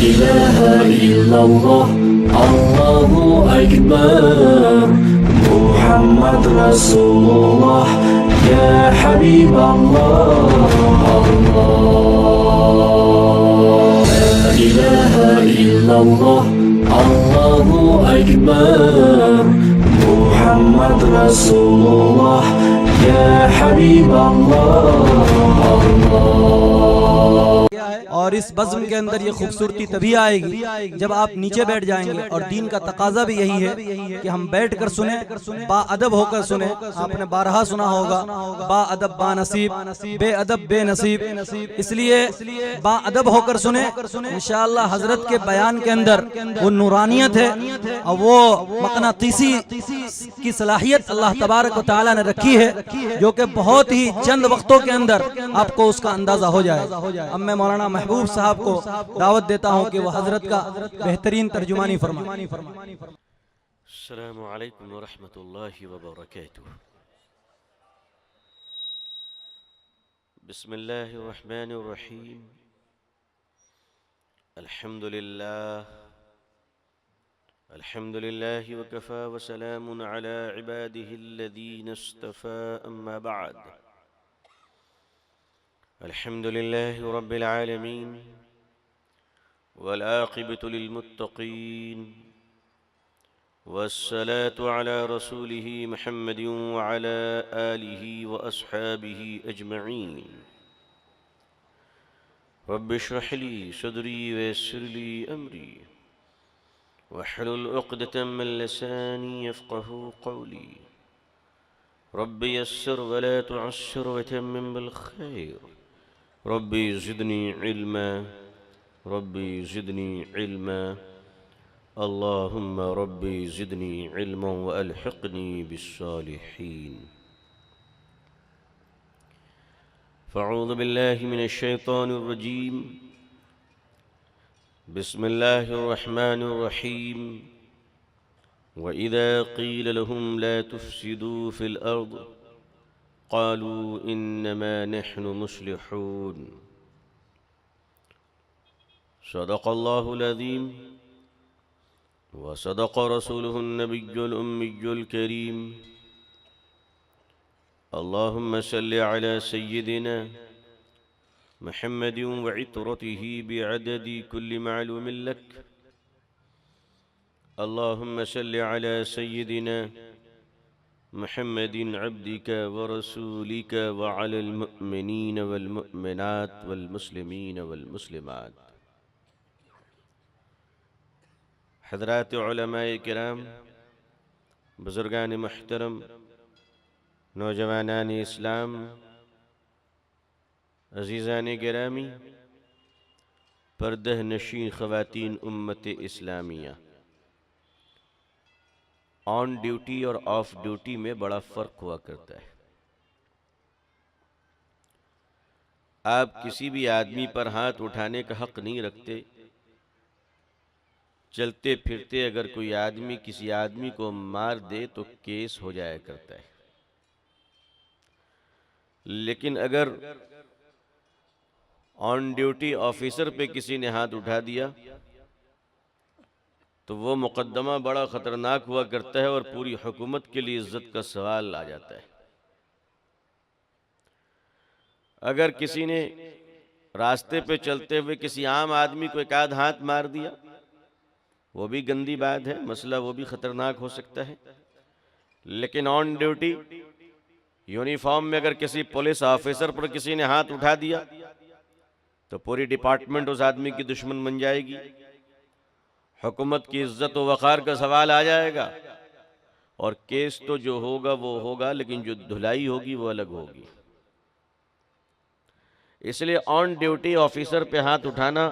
इलाहा इल्लल्लाह अल्लाहु अकबर मुहम्मद रसूलुल्लाह या हबीब अल्लाह ला इलाहा इल्लल्लाह अल्लाहु अकबर मुहम्मद रसूलुल्लाह या हबीब अल्लाह। और इस बज़्म के अंदर ये खूबसूरती तभी आएगी जब आप नीचे बैठ जाएंगे। और दीन का तकाजा भी यही है कि हम बैठ कर सुने, बाअदब होकर सुने। आपने बारहा सुना होगा, बाअदब बानसीब, बेअदब बेनसीब। इसलिए बाअदब होकर सुने। इंशाअल्लाह हजरत के बयान के अंदर वो नूरानियत है और वो मक़नातीसी की सलाहियत अल्लाह तबारक व तआला ने रखी है, जो कि बहुत ही चंद वक्तों के अंदर आपको उसका अंदाजा हो जाए। अब मैं मौलाना महबूब साहब को दावत देता हूं कि वो हजरत का बेहतरीन तर्जुमानी फरमाएं। अस्सलामु अलैकुम व रहमतुल्लाहि व बरकातुहू। बिस्मिल्लाहिर रहमानिर रहीम। अल्हम्दुलिल्लाहि व कफ़ा व सलामुन अला इबादिहिल्लज़ीना इस्तफ़ा, अम्मा बअद। अल्हम्दुलिल्लाहि रब्बिल आलमीन वल आक़िबतु लिल मुत्तक़ीन वस्सलातु अला रसूलिही मुहम्मदिन व अला आलिही व अस्हाबिही अजमईन। रब्बि इश्रह ली सदरी व यस्सिर ली अमरी वहलुल उक़दतम मिन लिसानी यफ़क़हू क़ौली। रब्बि यस्सिर व ला तुअस्सिर व तम्मिम बिल खैर। रब्बी ज़िदनी इल्मा, रब्बी ज़िदनी इल्मा, अल्लाहुम्मा रब्बी ज़िदनी इल्मा व अल्हिक़नी बिस्सालिहीन। फ़अऊज़ु बिल्लाहि मिनश शैतानिर रजीम। बिस्मिल्लाहिर रहमानिर रहीम। व इज़ा क़ील लहुम ला तुफ़सिदू फ़िल अर्ज़ क़ालू इन्नमा नहनु मुस्लिहून। सदक़ल्लाहुल अज़ीम व सदक़ रसूलुहुन नबियुल उम्मियुल करीम। अल्लाहुम्मा सल्लि अला सय्यिदिना मुहम्मदिन व इत्रतिही बिअददि कुल्लि मालूमिन लक। अल्लाहुम्मा सल्लि अला सय्यिदिना मुहम्मदिन अब्दिक व रसूलिक व अलल मुअ्मिनीन वल मुअ्मिनात वल मुस्लिमीन वल मुस्लिमात। हज़रात उलमाए किराम, बुज़ुर्गान मुहतरम, नौजवानान इस्लाम, अज़ीज़ान गिरामी, पर्दह नशीं ख़वातीन उम्मत इस्लामिया, ऑन ड्यूटी और ऑफ ड्यूटी में बड़ा फ़र्क हुआ करता है। आप किसी भी आदमी पर हाथ उठाने का हक़ नहीं रखते। चलते फिरते अगर कोई आदमी किसी आदमी को मार दे तो केस हो जाया करता है, लेकिन अगर ऑन ड्यूटी ऑफिसर पे किसी ने हाथ उठा दिया तो वो मुकद्दमा बड़ा ख़तरनाक हुआ करता है और पूरी हुकूमत के लिए इज्जत का सवाल आ जाता है। अगर किसी ने रास्ते पे चलते हुए किसी आम आदमी को एक आध हाथ मार दिया, वो भी गंदी बात है, मसला वो भी ख़तरनाक हो सकता है। लेकिन ऑन ड्यूटी यूनिफॉर्म में अगर किसी पुलिस ऑफिसर पर किसी ने हाथ उठा दिया तो पूरी डिपार्टमेंट उस आदमी की दुश्मन बन जाएगी, हुकूमत की इज्जत व वक़ार का सवाल आ जाएगा और केस तो जो होगा वो होगा, लेकिन जो धुलाई होगी वो अलग होगी। इसलिए ऑन ड्यूटी ऑफिसर पे हाथ उठाना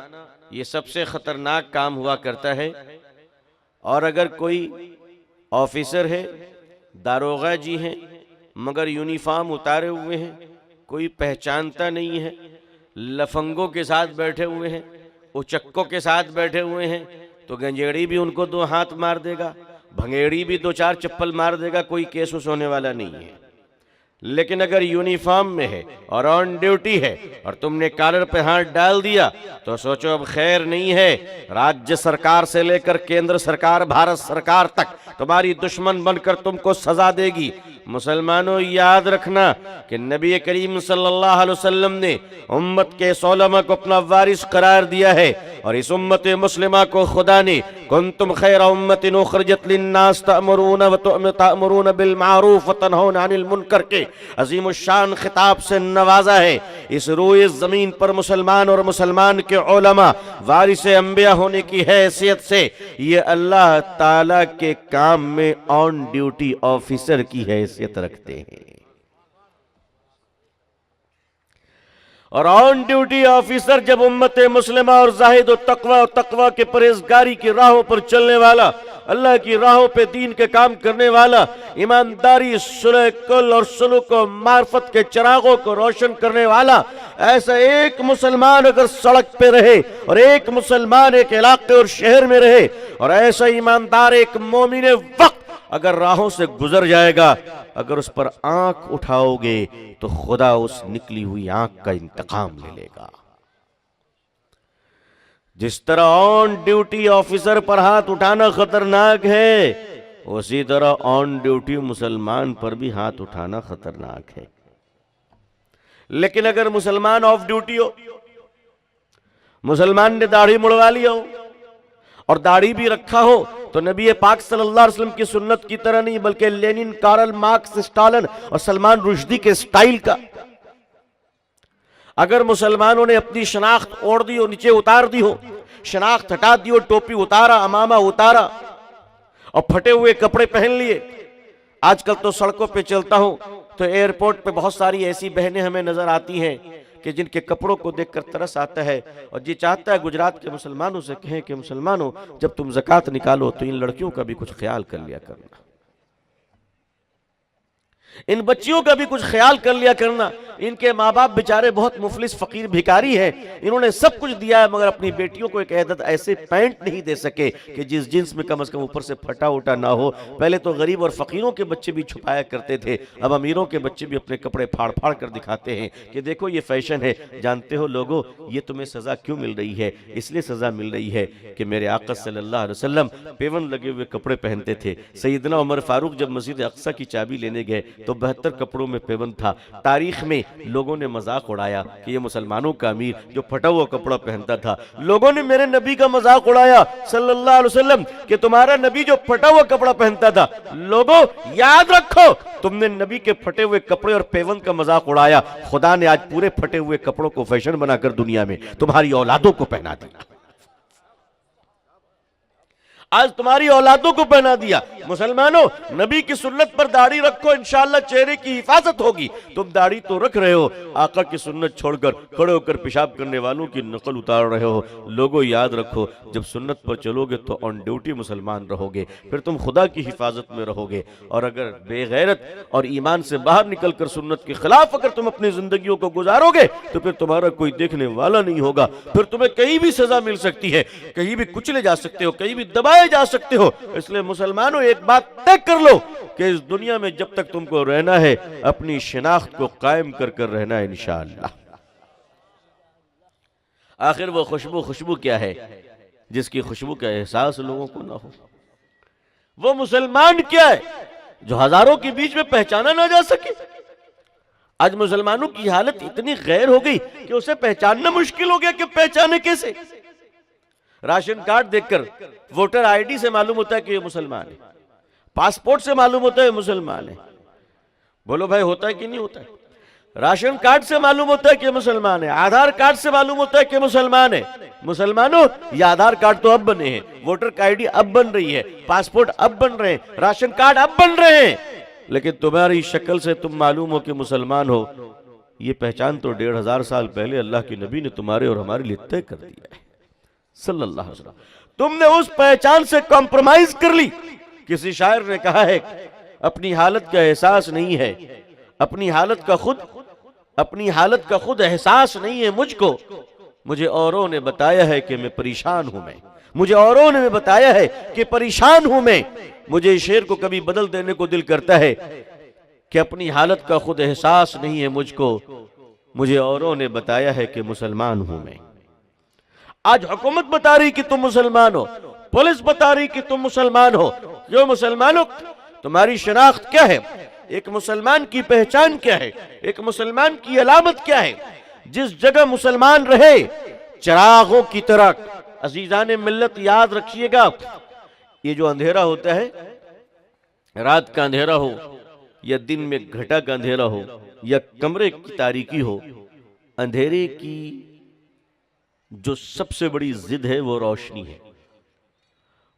ये सबसे ख़तरनाक काम हुआ करता है। और अगर कोई ऑफिसर है, दारोगा जी हैं, मगर यूनिफॉर्म उतारे हुए हैं, कोई पहचानता नहीं है, लफंगों के साथ बैठे हुए हैं, उचक्कों के साथ बैठे हुए हैं, तो गंजेड़ी भी उनको दो हाथ मार देगा, भंगेड़ी भी दो चार चप्पल मार देगा, कोई केस उस होने वाला नहीं है। लेकिन अगर यूनिफॉर्म में है और ऑन ड्यूटी है और तुमने कॉलर पे हाथ डाल दिया तो सोचो अब खैर नहीं है। राज्य सरकार से लेकर केंद्र सरकार, भारत सरकार तक तुम्हारी दुश्मन बनकर तुमको सजा देगी। मुसलमानों याद रखना कि नबी करीम सल्लल्लाहु अलैहि वसल्लम ने उम्मत के इस उलमा को अपना वारिस करार दिया है और इस उम्मत मुस्लिमा को खुदा ने कुंतुम खैरा उम्मतिन उखरिजत लिन्नास तअमुरून बिल मारूफ व तनहौना अनिल मुनकर के अजीम शान खिताब से नवाजा है। इस रोए जमीन पर मुसलमान और मुसलमान के उलमा वारिस अंबिया होने की हैसियत से ये अल्लाह ताला के काम में ऑन ड्यूटी ऑफिसर की हैसियत रखते हैं। और ऑन ड्यूटी ऑफिसर जब उम्मत मुस्लिमा और जाहिद और तकवा के परहेजगारी की राहों पर चलने वाला, अल्लाह की राहों पे दीन के काम करने वाला, ईमानदारी, सुलह कुल और सुलूक और मार्फत के चिरागों को रोशन करने वाला, ऐसा एक मुसलमान अगर सड़क पे रहे और एक मुसलमान एक इलाके और शहर में रहे और ऐसा ईमानदार एक मोमिन वक्त अगर राहों से गुजर जाएगा, अगर उस पर आंख उठाओगे तो खुदा उस निकली हुई आंख का इंतकाम ले लेगा। जिस तरह ऑन ड्यूटी ऑफिसर पर हाथ उठाना खतरनाक है, उसी तरह ऑन ड्यूटी मुसलमान पर भी हाथ उठाना खतरनाक है। लेकिन अगर मुसलमान ऑफ ड्यूटी हो, मुसलमान ने दाढ़ी मुड़वा लिया हो और दाढ़ी भी रखा हो, तो नबी पाक सल्लल्लाहु अलैहि वसल्लम की सुन्नत की तरह नहीं बल्कि लेनिन, कार्ल मार्क्स, स्टालिन और सलमान रुश्दी के स्टाइल का अगर मुसलमानों ने अपनी शनाख्त ओढ़ दी हो, नीचे उतार दी हो, शनाख्त हटा दी हो, टोपी उतारा, अमामा उतारा और फटे हुए कपड़े पहन लिए। आजकल तो सड़कों पे चलता हूं तो एयरपोर्ट पे बहुत सारी ऐसी बहनें हमें नजर आती हैं कि जिनके कपड़ों को देखकर तरस आता है और जी चाहता है गुजरात के मुसलमानों से कहें कि मुसलमानों, जब तुम ज़कात निकालो तो इन लड़कियों का भी कुछ ख्याल कर लिया करना, इन बच्चियों का भी कुछ ख्याल कर लिया करना। इनके माँ बाप बेचारे बहुत मुफलिस फकीर भिखारी हैं, इन्होंने सब कुछ दिया है मगर अपनी बेटियों को एक अहदत ऐसे पैंट नहीं दे सके कि जिस जींस में कम से कम ऊपर से फटा उटा ना हो। पहले तो गरीब और फकीरों के बच्चे भी छुपाया करते थे, अब अमीरों के बच्चे भी अपने कपड़े फाड़ फाड़ कर दिखाते हैं कि देखो ये फैशन है। जानते हो लोगों, ये तुम्हें सजा क्यों मिल रही है? इसलिए सजा मिल रही है कि मेरे आका सल्लल्लाहु अलैहि वसल्लम पेवन लगे हुए कपड़े पहनते थे। सैयदना उमर फारूक जब मस्जिद अक्सा की चाबी लेने गए तो 72 कपड़ों में पेवन था। तारीख में लोगों ने मजाक उड़ाया कि ये मुसलमानों का अमीर जो फटा हुआ कपड़ा पहनता था। लोगों ने मेरे नबी का मजाक उड़ाया सल्लल्लाहु अलैहि वसल्लम कि तुम्हारा नबी जो फटा हुआ कपड़ा पहनता था। लोगों याद रखो, तुमने नबी के फटे हुए कपड़े और पेवन का मजाक उड़ाया, खुदा ने आज पूरे फटे हुए कपड़ों को फैशन बनाकर दुनिया में तुम्हारी औलादों को पहना दिया। आज तुम्हारी औलादों को पहना दिया। मुसलमानों, नबी की सुन्नत पर दाढ़ी रखो, इंशाअल्लाह चेहरे की हिफाजत होगी। तुम दाढ़ी तो रख रहे हो, आका की सुन्नत छोड़कर खड़े होकर पेशाब करने वालों की नकल उतार रहे हो। लोगों याद रखो, जब सुन्नत पर चलोगे तो ऑन ड्यूटी मुसलमान रहोगे, फिर तुम खुदा की हिफाजत में रहोगे। और अगर बेगैरत और ईमान से बाहर निकल कर सुन्नत के खिलाफ अगर तुम अपनी जिंदगियों को गुजारोगे तो फिर तुम्हारा कोई देखने वाला नहीं होगा। फिर तुम्हें कहीं भी सजा मिल सकती है, कहीं भी कुचले जा सकते हो, कहीं भी दबाए जा सकते हो। इसलिए मुसलमानों, एक बात तय कर लो कि इस दुनिया में जब तक तुमको रहना है अपनी शिनाख्त को कायम कर कर रहना है इंशाअल्लाह। आखिर वो खुशबू क्या है जिसकी खुशबू का एहसास लोगों को ना हो? वो मुसलमान क्या है जो हजारों के बीच में पहचाना ना जा सके? आज मुसलमानों की हालत इतनी गैर हो गई कि उसे पहचानना मुश्किल हो गया कि पहचाने कैसे। राशन कार्ड देखकर, वोटर आईडी से मालूम होता है कि ये मुसलमान है, पासपोर्ट से मालूम होता है मुसलमान है। बोलो भाई, होता है कि नहीं होता है? राशन कार्ड से मालूम होता है कि मुसलमान है, आधार कार्ड से मालूम होता है कि मुसलमान है। मुसलमानों, ये आधार कार्ड तो अब बने हैं, वोटर आईडी अब बन रही है, पासपोर्ट अब बन रहे हैं, राशन कार्ड अब बन रहे हैं, लेकिन तुम्हारी शक्ल से तुम मालूम हो कि मुसलमान हो, ये पहचान तो 1500 साल पहले अल्लाह के नबी ने तुम्हारे और हमारे लिए तय कर दिया है सल्लल्लाहु अलैहि वसल्लम। तुमने उस पहचान से कॉम्प्रोमाइज कर ली। किसी शायर ने कहा है, अपनी हालत का एहसास नहीं है, अपनी हालत का खुद एहसास नहीं है मुझको, मुझे औरों ने बताया है कि मैं परेशान हूं। मुझे औरों ने बताया है कि परेशान हूं मैं। मुझे शेर को कभी बदल देने को दिल करता है कि अपनी हालत का खुद एहसास नहीं है मुझको, मुझे औरों ने बताया है कि मुसलमान हूं मैं। आज हुकूमत बता रही कि तुम मुसलमान हो, पुलिस बता रही कि तुम मुसलमान हो। जो मुसलमानों, तुम्हारी शनाख्त क्या है? एक मुसलमान की पहचान क्या है? एक मुसलमान की अलामत क्या है? जिस जगह मुसलमान रहे चिरागों की तरह, अजीजान मिल्लत याद रखिएगा, ये जो अंधेरा होता है, रात का अंधेरा हो या दिन में घटा का अंधेरा हो या कमरे की तारीकी हो, अंधेरे की जो सबसे बड़ी जिद है वो रोशनी है।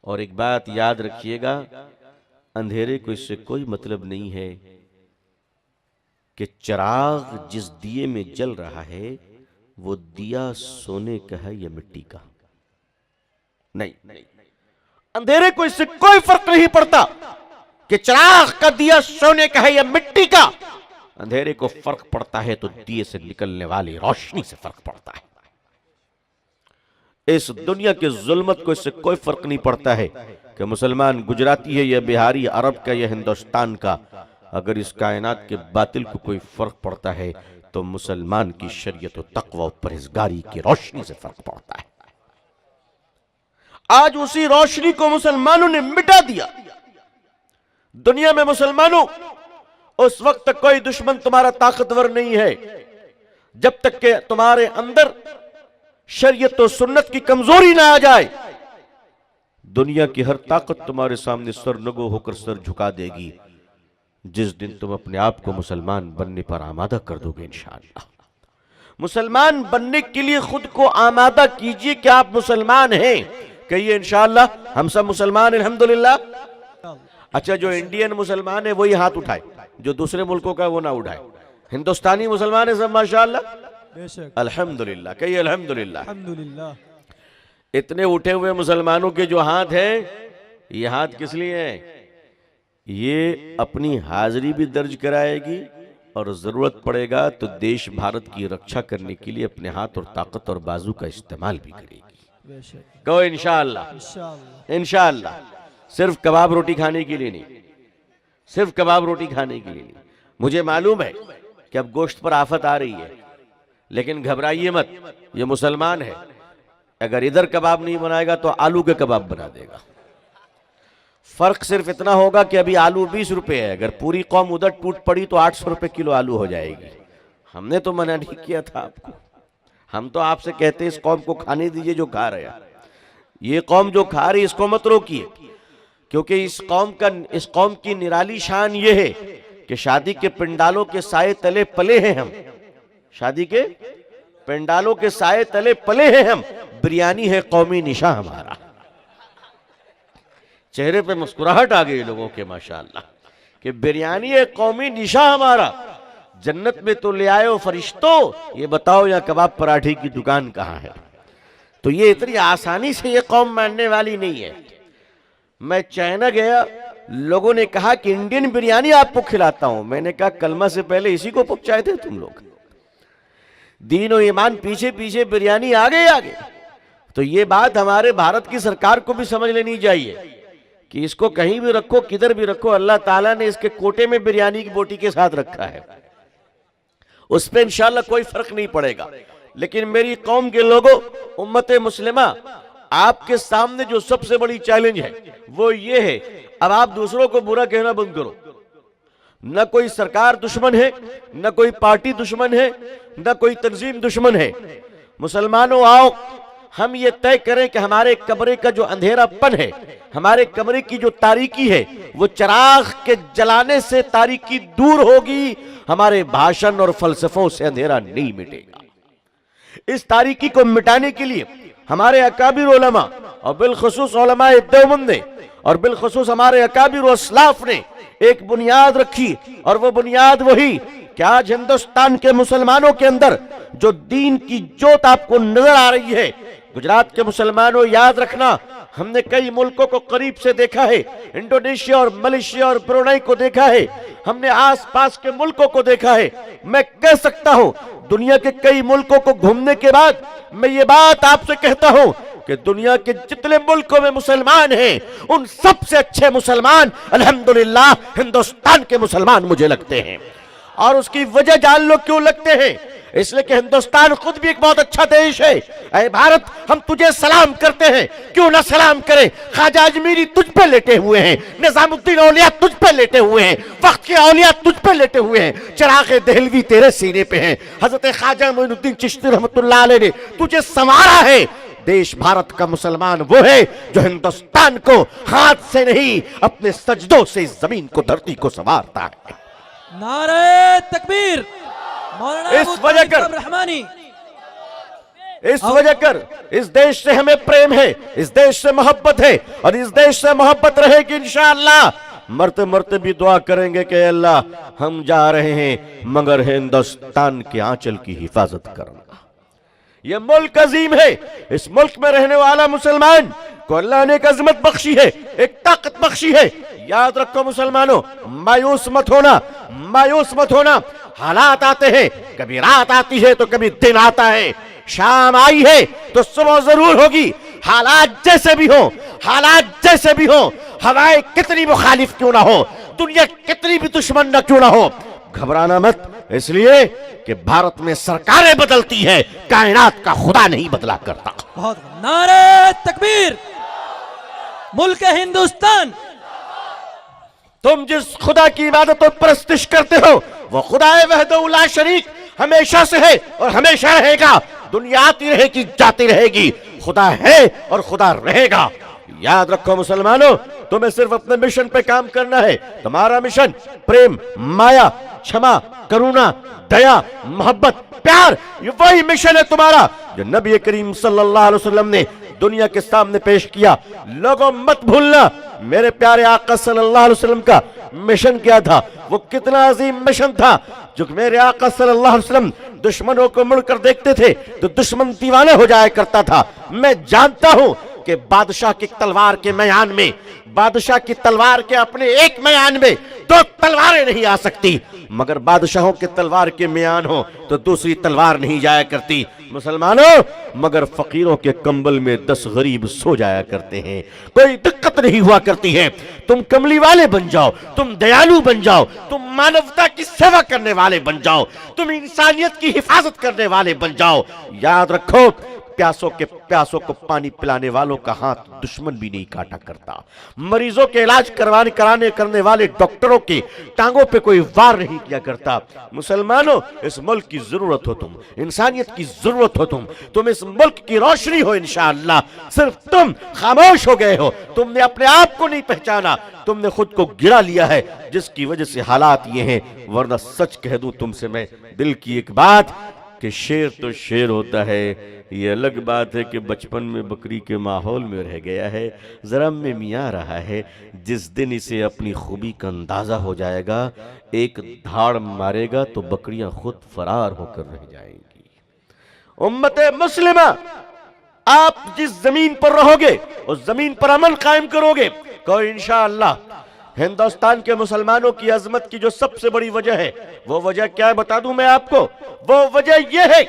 और एक बात याद रखिएगा, अंधेरे को इससे कोई मतलब नहीं है कि चिराग जिस दिए में जल रहा है वो दिया सोने का है या मिट्टी का। नहीं, अंधेरे को इससे कोई फर्क नहीं पड़ता कि चिराग का दिया सोने का है या मिट्टी का। अंधेरे को फर्क पड़ता है तो दिए से निकलने वाली रोशनी से फर्क पड़ता है। इस दुनिया के जुल्मत को इससे कोई फर्क नहीं पड़ता है कि मुसलमान गुजराती है या बिहारी, अरब का या हिंदुस्तान का। अगर इस कायनात के बातिल को कोई फर्क पड़ता है तो मुसलमान की शरीयत और तक़वा और परहेज़गारी की रोशनी से फर्क पड़ता है। आज उसी रोशनी को मुसलमानों ने मिटा दिया। दुनिया में मुसलमानों, उस वक्त तक कोई दुश्मन तुम्हारा ताकतवर नहीं है जब तक के तुम्हारे अंदर शरीयत और सुन्नत की कमजोरी ना आ जाए। दुनिया की हर ताकत तुम्हारे सामने सरनगो होकर सर झुका देगी जिस दिन तुम अपने आप को मुसलमान बनने पर आमादा कर दोगे। इंशाअल्लाह मुसलमान बनने के लिए खुद को आमादा कीजिए कि आप मुसलमान हैं। कहिए इंशाअल्लाह हम सब मुसलमान, अल्हम्दुलिल्लाह। अच्छा, जो इंडियन मुसलमान है वही हाथ उठाए, जो दूसरे मुल्कों का वो ना उठाए। हिंदुस्तानी मुसलमान है सब माशाअल्लाह, अल्हम्दुलिल्लाह। कहिए अल्हम्दुलिल्लाह। इतने उठे हुए मुसलमानों के जो हाथ हैं, ये हाथ किस लिए हैं? ये अपनी हाजिरी भी दर्ज कराएगी और जरूरत पड़ेगा तो देश भारत की रक्षा करने के लिए अपने हाथ और ताकत और बाजू का इस्तेमाल भी करेगी। कहो इंशाअल्लाह। इंशाअल्लाह। सिर्फ कबाब रोटी खाने के लिए नहीं, सिर्फ कबाब रोटी खाने के लिए नहीं। मुझे मालूम है कि अब गोश्त पर आफत आ रही है, लेकिन घबराइए मत, ये मुसलमान है। अगर इधर कबाब नहीं बनाएगा तो आलू के कबाब बना देगा। फर्क सिर्फ इतना होगा कि अभी आलू 20 रुपए है, अगर पूरी कौम उधर टूट पड़ी तो 800 रुपए किलो आलू हो जाएगी। हमने तो मना नहीं किया था आपको, हम तो आपसे कहते इस कौम को खाने दीजिए जो खा रहा। ये कौम जो खा रही इसको मत रोकिए, क्योंकि इस कौम की निराली शान ये है कि शादी के पंडालों के साए तले पले हैं हम। शादी के पंडालों के साए तले पले हैं हम। बिरयानी है कौमी निशान हमारा। चेहरे पे मुस्कुराहट आ गई लोगों के माशाअल्लाह कि बिरयानी है कौमी निशान हमारा। जन्नत में तो ले आए हो फरिश्तों, ये बताओ यहाँ कबाब पराठे की दुकान कहाँ है? तो ये इतनी आसानी से ये कौम मानने वाली नहीं है। मैं चाइना गया, लोगों ने कहा कि इंडियन बिरयानी आपको खिलाता हूं। मैंने कहा कलमा से पहले इसी को पहुंचाए थे तुम लोग। दीन और ईमान पीछे पीछे बिरयानी आगे आगे। तो ये बात हमारे भारत की सरकार को भी समझ लेनी चाहिए कि इसको कहीं भी रखो, किधर भी रखो, अल्लाह ताला ने इसके कोटे में बिरयानी की बोटी के साथ रखा है। उस पर इंशाअल्लाह कोई फर्क नहीं पड़ेगा। लेकिन मेरी कौम के लोगों, उम्मत मुस्लिमा, आपके सामने जो सबसे बड़ी चैलेंज है वो ये है, अब आप दूसरों को बुरा कहना बंद करो। न कोई सरकार दुश्मन है, न कोई पार्टी दुश्मन है, न कोई तंजीम दुश्मन है। मुसलमानों आओ, हम ये तय करें कि हमारे कमरे का जो अंधेरापन है, हमारे कमरे की जो तारीकी है, वो चिराग के जलाने से तारीकी दूर होगी। हमारे भाषण और फलसफों से अंधेरा नहीं मिटेगा। इस तारीकी को मिटाने के लिए हमारे अकाबिर उलमा और बिलखुसूस उलमाए देवबंद ने और बिलखुसूस हमारे अकाबिर अस्लाफ ने एक बुनियाद रखी, और वो बुनियाद वही कि आज हिंदुस्तान के मुसलमानों के अंदर जो दीन की जोत आपको नजर आ रही है। गुजरात के मुसलमानों याद रखना, हमने कई मुल्कों को करीब से देखा है, इंडोनेशिया और मलेशिया और ब्रुनेई को देखा है, हमने आसपास के मुल्कों को देखा है। मैं कह सकता हूं दुनिया के कई मुल्कों को घूमने के बाद मैं ये बात आपसे कहता हूं कि दुनिया के जितने मुल्कों में मुसलमान हैं उन सबसे अच्छे मुसलमान अल्हम्दुलिल्लाह हिंदुस्तान के मुसलमान मुझे लगते हैं। और उसकी वजह जान लो क्यों लगते हैं, इसलिए कि हिंदुस्तान खुद भी एक बहुत अच्छा देश है। ऐ भारत, हम तुझे सलाम करते हैं, क्यों ना सलाम करें। ख्वाजा अजमीरी तुझ पे लेटे हुए हैं, निजामुद्दीन औलिया तुझ पे लेटे हुए हैं, वक्त के औलिया तुझ पे लेटे हुए हैं, चिराग देहलवी तेरे सीने पे हैं, हजरत ख्वाजा मोइनुद्दीन चिश्ती रहमतुल्लाह अलैह ने तुझे संवारा है। देश भारत का मुसलमान वो है जो हिंदुस्तान को हाथ से नहीं अपने सजदों से इस जमीन को, धरती को संवारता है। नारे तकबीर। मौलाना इस वजह कर इस देश से हमें प्रेम है, इस देश से मोहब्बत है, और इस देश से मोहब्बत रहेगी इंशाअल्लाह। मरते मरते भी दुआ करेंगे कि अल्लाह हम जा रहे हैं मगर हिंदुस्तान के आंचल की हिफाजत करना। यह मुल्क अजीम है, इस मुल्क में रहने वाला मुसलमान को अल्लाह ने एक अजमत बख्शी है, एक ताकत बख्शी है। याद रखो मुसलमानों, मायूस मत होना, मायूस मत होना। हालात आते हैं, कभी रात आती है तो कभी दिन आता है, शाम आई है तो सुबह जरूर होगी। हालात जैसे भी हो, हालात जैसे भी हो, हवाएं कितनी मुखालिफ क्यों ना हो, दुनिया कितनी भी दुश्मन न क्यों ना हो, घबराना मत, इसलिए कि भारत में सरकारें बदलती है, कायनात का खुदा नहीं बदला करता। बहुत नारे तकबीर। मुल्क हिंदुस्तान। तुम जिस खुदा की इबादत और परस्तिश करते हो वो खुदाए वहदहू ला शरीक हमेशा से है और हमेशा रहेगा। दुनिया आती रहेगी, जाती रहेगी, खुदा है और खुदा रहेगा। याद रखो मुसलमानों, तुम्हें सिर्फ अपने मिशन पे काम करना है। तुम्हारा मिशन प्रेम, माया, क्षमा, करुणा, दया, मोहब्बत, प्यार, ये वही मिशन है तुम्हारा जो नबी करीम सल्लल्लाहु अलैहि वसल्लम ने दुनिया के सामने पेश किया। लोगों मत भूलना मेरे प्यारे आका सल्लल्लाहु अलैहि वसल्लम का मिशन क्या था, वो कितना अजीम मिशन था। जो मेरे आका सल्लल्लाहु अलैहि वसल्लम दुश्मनों को मुड़कर देखते थे तो दुश्मन दीवाने हो जाया करता था। मैं जानता हूं कि बादशाह की तलवार के मैदान में, बादशाह की तलवार के अपने एक मैदान में दो तलवारें नहीं आ सकती, मगर बादशाहों के तलवार के म्यान हो तो दूसरी तलवार नहीं जाया करती। मुसलमानों, मगर फकीरों के कंबल में 10 गरीब सो जाया करते हैं, कोई दिक्कत नहीं हुआ करती है। तुम कमली वाले बन जाओ, तुम दयालु बन जाओ, तुम मानवता की सेवा करने वाले बन जाओ, तुम इंसानियत की हिफाजत करने वाले बन जाओ। याद रखो, प्यासों को पानी पिलाने वालों का हाथ दुश्मन भी नहीं काटा करता, मरीजों के इलाज करने वाले डॉक्टरों की टांगों पे कोई वार नहीं किया करता। मुसलमानों, इस मुल्क की जरूरत हो तुम, इंसानियत की जरूरत हो तुम इस मुल्क की रोशनी हो इंशाअल्लाह। सिर्फ तुम खामोश हो गए हो, तुमने अपने आप को नहीं पहचाना, तुमने खुद को गिरा लिया है, जिसकी वजह से हालात ये हैं। वरना सच कह दूं तुमसे मैं दिल की एक बात कि शेर तो शेर होता है, ये अलग बात है कि बचपन में बकरी के माहौल में रह गया है, जरा में मियाँ रहा है। जिस दिन इसे अपनी खूबी का अंदाजा हो जाएगा, एक धाड़ मारेगा तो बकरियां खुद फरार होकर रह जाएंगी। उम्मते मुस्लिमा, आप जिस जमीन पर रहोगे उस जमीन पर अमन कायम करोगे तो इंशाअल्लाह हिंदुस्तान के मुसलमानों की अजमत की जो सबसे बड़ी वजह है, वो वजह क्या है बता दूं मैं आपको। वो वजह यह है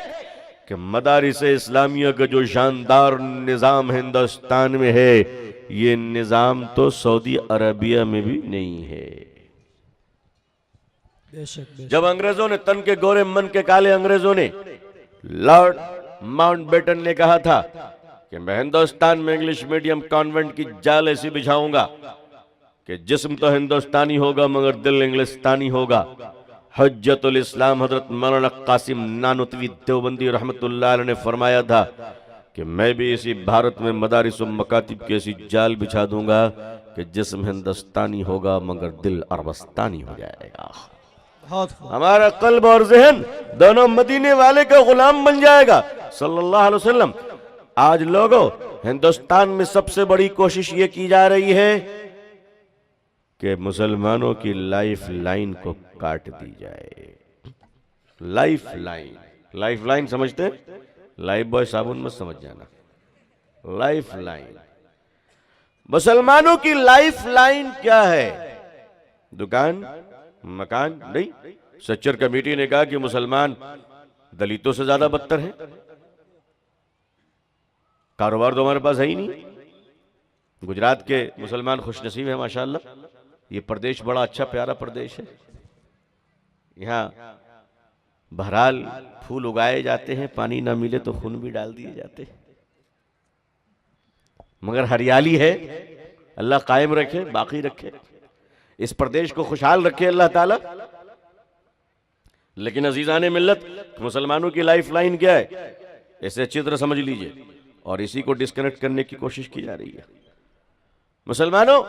कि मदारिस इस्लामिया का जो शानदार निजाम हिंदुस्तान में है, ये निजाम तो सऊदी अरबिया में भी नहीं है। जब अंग्रेजों ने, तन के गोरे मन के काले अंग्रेजों ने, लॉर्ड माउंटबेटन ने कहा था कि मैं हिंदुस्तान में इंग्लिश मीडियम कॉन्वेंट की जाल ऐसी बिछाऊंगा कि जिस्म तो हिंदुस्तानी होगा मगर दिल इंग्लिस्तानी होगा। हज्जतुल इस्लाम हजरत मौलाना कासिम नानोतवी देवबंदी रहमतुल्लाह अलैह ने फरमाया था कि मैं भी इसी भारत में मदारिस व मकातिब की ऐसी जाल बिछा दूंगा कि जिस्म हिंदुस्तानी होगा मगर दिल अरबस्तानी हो जाएगा। हमारा कल्ब और जहन दोनों मदीने वाले का गुलाम बन जाएगा सल्लल्लाहु अलैहि वसल्लम। आज लोगों, हिंदुस्तान में सबसे बड़ी कोशिश ये की जा रही है कि मुसलमानों की लाइफ लाइन को काट दी जाए। लाइफ लाइन, लाइफ लाइन समझते? लाइफ बॉय साबुन मत समझ जाना, लाइफ लाइन। मुसलमानों की लाइफ लाइन क्या है? दुकान, मकान नहीं। सच्चर कमेटी ने कहा कि मुसलमान दलितों से ज्यादा बदतर है। कारोबार तो हमारे पास है ही नहीं। गुजरात के मुसलमान खुशनसीब हैं माशाअल्लाह, ये प्रदेश बड़ा अच्छा प्यारा प्रदेश है। यहाँ बहरहाल फूल उगाए जाते हैं, पानी ना मिले तो खून भी डाल दिए जाते हैं, मगर हरियाली है। अल्लाह कायम रखे, बाकी रखे, इस प्रदेश को खुशहाल रखे अल्लाह ताला। लेकिन अजीजाने मिल्लत, मुसलमानों की लाइफ लाइन क्या है, इसे अच्छी तरह समझ लीजिए, और इसी को डिस्कनेक्ट करने की कोशिश की जा रही है। मुसलमानों,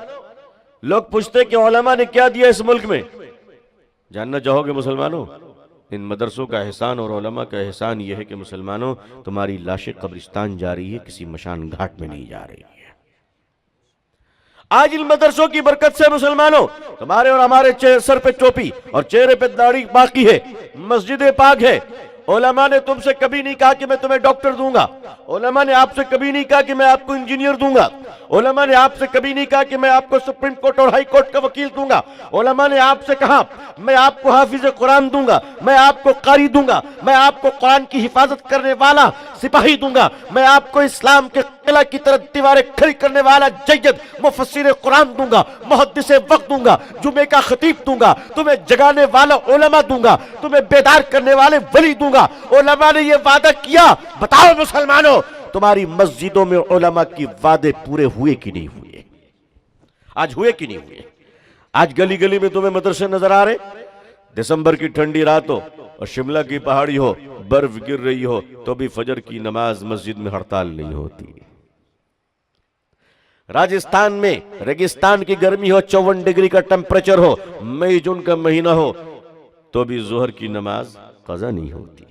लोग पूछते कि उलमा ने क्या दिया इस मुल्क में, जानना चाहोगे मुसलमानों? इन मदरसों का एहसान और उलमा का एहसान यह है कि मुसलमानों, तुम्हारी लाशें कब्रिस्तान जा रही है, किसी मशान घाट में नहीं जा रही है। आज इन मदरसों की बरकत से मुसलमानों, तुम्हारे और हमारे सर पे टोपी और चेहरे पे दाढ़ी बाकी है, मस्जिदें पाक है। उलमा ने तुमसे कभी नहीं कहा कि मैं तुम्हें डॉक्टर दूंगा, उलमा ने आपसे कभी नहीं कहा कि मैं आपको इंजीनियर दूंगा, उलमा ने आपसे कभी नहीं कहा कि मैं आपको सुप्रीम कोर्ट और हाई कोर्ट का वकील दूंगा। उलमा ने आपसे कहा मैं आपको हाफिज कुरान दूंगा, मैं आपको कारी दूंगा, मैं आपको कुरान की हिफाजत करने वाला सिपाही दूंगा, मैं आपको इस्लाम के किला की तरह दीवारें खड़ी करने वाला जय्यद मुफस्सिर कुरान दूंगा, मुहद्दिस वक्त दूंगा, जुमे का खतीब दूंगा, तुम्हें जगाने वाला उलमा दूंगा, तुम्हें बेदार करने वाले वली दूंगा। उलमा ने यह वादा किया। बताओ मुसलमानों, तुम्हारी मस्जिदों में उलमा की वादे पूरे हुए कि नहीं हुए? आज हुए कि नहीं हुए? आज गली गली में तुम्हें मदरसे नजर आ रहे? दिसंबर की ठंडी रात हो और शिमला की पहाड़ी हो, बर्फ गिर रही हो, तो भी फजर की नमाज मस्जिद में हड़ताल नहीं होती। राजस्थान में रेगिस्तान की गर्मी हो, 54 डिग्री का टेम्परेचर हो, मई जून का महीना हो, तो भी जोहर की नमाज कज़ा नहीं होती।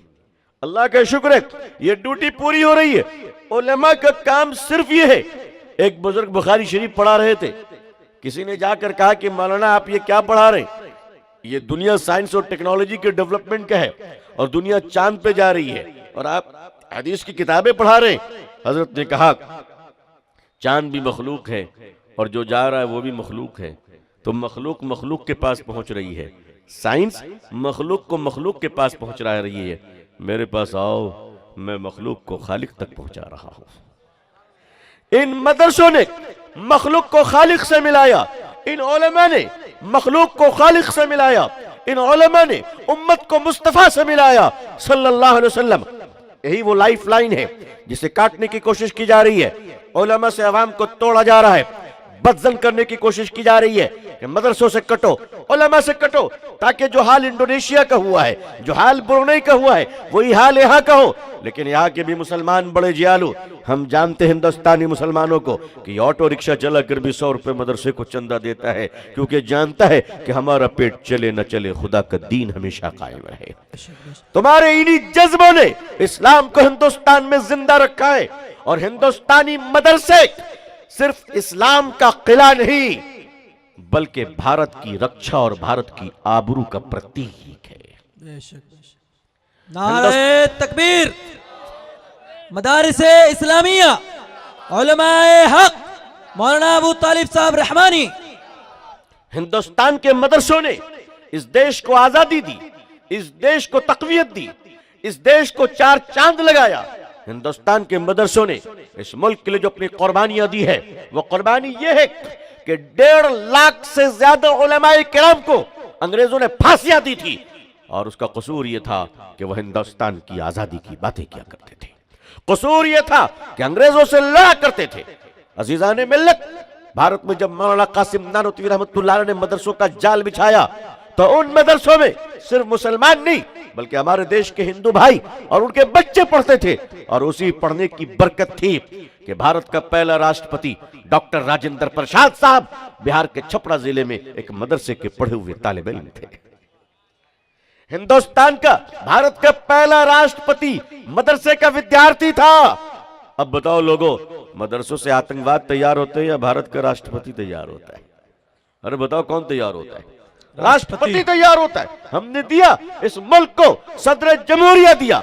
अल्लाह का शुक्र है, ये ड्यूटी पूरी हो रही है। उलमा का काम सिर्फ ये है। एक बुजुर्ग बुखारी शरीफ पढ़ा रहे थे, किसी ने जाकर कहा कि मौलाना आप ये क्या पढ़ा रहे हैं? ये दुनिया साइंस और टेक्नोलॉजी के डेवलपमेंट का है और दुनिया चांद पे जा रही है और आप हदीस की किताबें पढ़ा रहे हैं। हजरत ने कहा चांद भी मखलूक है और जो जा रहा है वो भी मखलूक है, तो मखलूक मखलूक के पास पहुंच रही है, साइंस मखलूक को मखलूक के पास पहुंच रही है। मेरे पास आओ, मैं मखलूक को खालिक तक पहुंचा रहा हूं। इन मदरसों ने मखलूक को खालिक से मिलाया, इन उलमा ने मखलूक को खालिक से मिलाया, इन उलमा ने उम्मत को मुस्तफा से मिलाया सल्लल्लाहु अलैहि वसल्लम। यही वो लाइफ लाइन है जिसे काटने की कोशिश की जा रही है। उलमा से अवाम को तोड़ा जा रहा है, बदजन करने की कोशिश की जा रही है कि मदरसों से कटो, उलमा से कटो, ताकि जो हाल इंडोनेशिया का हुआ है, जो हाल ब्रुनेई का हुआ है, वही हाल यहाँ का हो। लेकिन यहाँ के भी मुसलमान बड़े जियालू। हम जानते हैं हिंदुस्तानी मुसलमानों को कि ऑटो रिक्शा चला कर भी 100 रुपए मदरसे को चंदा देता है, क्योंकि जानता है कि हमारा पेट चले न चले, खुदा का दीन हमेशा कायम रहे। तुम्हारे इन्हीं जज्बों ने इस्लाम को हिंदुस्तान में जिंदा रखा है, और हिंदुस्तानी मदरसे सिर्फ इस्लाम का किला नहीं बल्कि भारत की रक्षा और भारत की आबरू का प्रतीक है। नारे तकबीर, मदारिसे इस्लामिया, उलमाए हक, मौलाना अबू तालिब साहब रहमानी। हिंदुस्तान के मदरसों ने इस देश को आजादी दी, इस देश को तकवीयत दी, इस देश को 4 चांद लगाया। हिंदुस्तान के मदरसों ने इस मुल्क के लिए जो अपनी कुर्बानियां दी है, वो कुर्बानी ये है कि 1.5 लाख से ज्यादा उलमाए किराम को अंग्रेजों ने फांसियां दी थी, और उसका कसूर यह था कि वह हिंदुस्तान की आजादी की बातें किया करते थे। कसूर यह था कि अंग्रेजों से लड़ा करते थे। अजीजाने मिल्लत, भारत में जब मौलाना कासिम नानोतवी रहमतुल्लाह अलैह ने मदरसों का जाल बिछाया, तो उन मदरसों में सिर्फ मुसलमान नहीं बल्कि हमारे देश के हिंदू भाई और उनके बच्चे पढ़ते थे। और उसी पढ़ने की बरकत थी कि भारत का पहला राष्ट्रपति डॉक्टर राजेंद्र प्रसाद साहब बिहार के छपरा जिले में एक मदरसे के पढ़े हुए तालिब इल्म थे। हिंदुस्तान का, भारत का पहला राष्ट्रपति मदरसे का विद्यार्थी था। अब बताओ लोगों, मदरसों से आतंकवाद तैयार होते हैं या भारत का राष्ट्रपति तैयार होता है? अरे बताओ कौन तैयार होता है? राष्ट्रपति तैयार होता है। हमने दिया इस मुल्क को, सदर जमहूरिया दिया।